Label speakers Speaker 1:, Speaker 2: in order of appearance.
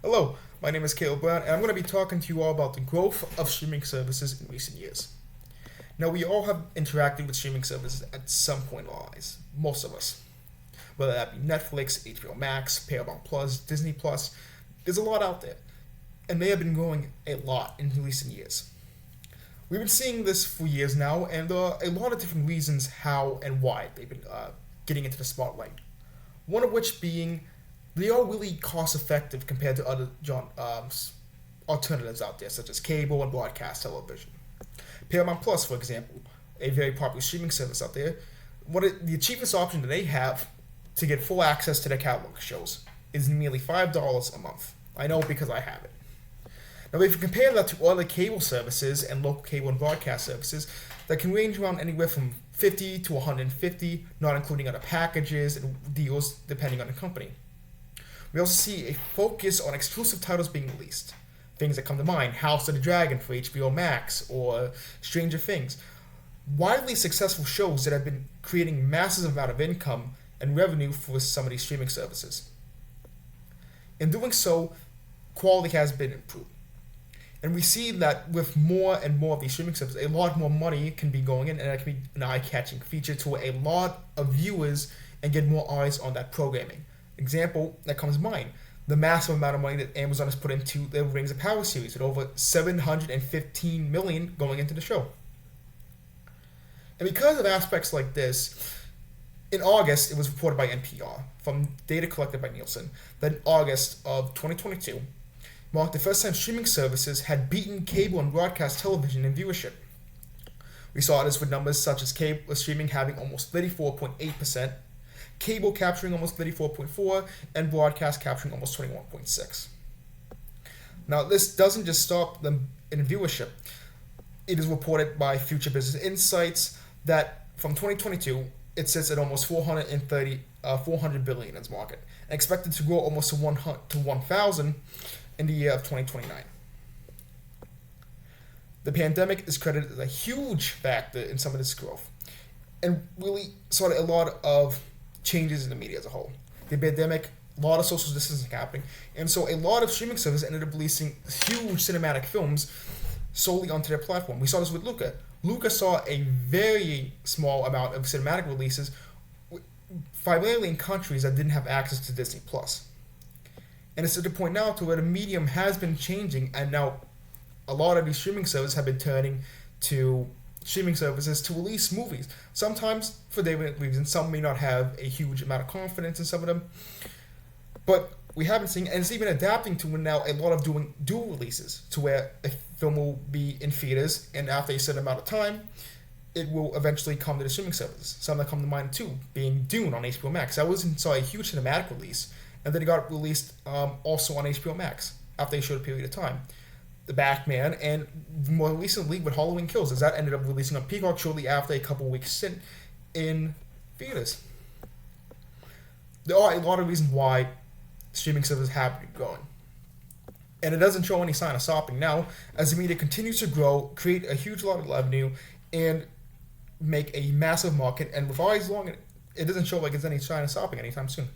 Speaker 1: Hello, my name is Caleb Brown, and I'm going to be talking to you all about the growth of streaming services in recent years. Now, we all have interacted with streaming services at some point in our lives, most of us. Whether that be Netflix, HBO Max, Paramount Plus, Disney Plus, there's a lot out there, and they have been growing a lot in recent years. We've been seeing this for years now, and there are a lot of different reasons how and why they've been getting into the spotlight. One of which being they are really cost effective compared to other alternatives out there, such as cable and broadcast television. Paramount Plus, for example, a very popular streaming service out there, the cheapest option that they have to get full access to their catalog shows is nearly $5 a month. I know because I have it. Now, if you compare that to other cable services and local cable and broadcast services, that can range around anywhere from 50 to 150, not including other packages and deals depending on the company. We also see a focus on exclusive titles being released. Things that come to mind, House of the Dragon for HBO Max or Stranger Things. Widely successful shows that have been creating massive amount of income and revenue for some of these streaming services. In doing so, quality has been improved. And we see that with more and more of these streaming services, a lot more money can be going in, and that can be an eye-catching feature to a lot of viewers and get more eyes on that programming. Example that comes to mind, the massive amount of money that Amazon has put into the Rings of Power series, with over $715 million going into the show. And because of aspects like this, in August, it was reported by NPR, from data collected by Nielsen, that in August of 2022, marked the first time streaming services had beaten cable and broadcast television in viewership. We saw this with numbers such as cable streaming having almost 34.8%, cable capturing almost 34.4%, and broadcast capturing almost 21.6%. Now, this doesn't just stop them in viewership. It is reported by Future Business Insights that from 2022, it sits at almost 400 billion in its market, and expected to grow almost to 1,000 in the year of 2029. The pandemic is credited as a huge factor in some of this growth, and really saw a lot of changes in the media as a whole. The pandemic, a lot of social distancing happening, and so a lot of streaming services ended up releasing huge cinematic films solely onto their platform. We saw this with Luca. Luca saw a very small amount of cinematic releases, primarily in countries that didn't have access to Disney Plus. And it's at the point now to where the medium has been changing, and now a lot of these streaming services have been turning to streaming services to release movies. Sometimes for different reasons, some may not have a huge amount of confidence in some of them, but we haven't seen, and it's even adapting to now a lot of doing dual releases, to where a film will be in theaters, and after a certain amount of time, it will eventually come to the streaming services. Some that come to mind too, being Dune on HBO Max. That saw a huge cinematic release, and then it got released also on HBO Max after a short period of time. The Batman, and more recently with Halloween Kills, as that ended up releasing on Peacock shortly after a couple weeks stint in theaters. There are a lot of reasons why streaming services have been growing. And it doesn't show any sign of stopping now, as the media continues to grow, create a huge lot of revenue, and make a massive market, and with eyes long, it doesn't show like it's any sign of stopping anytime soon.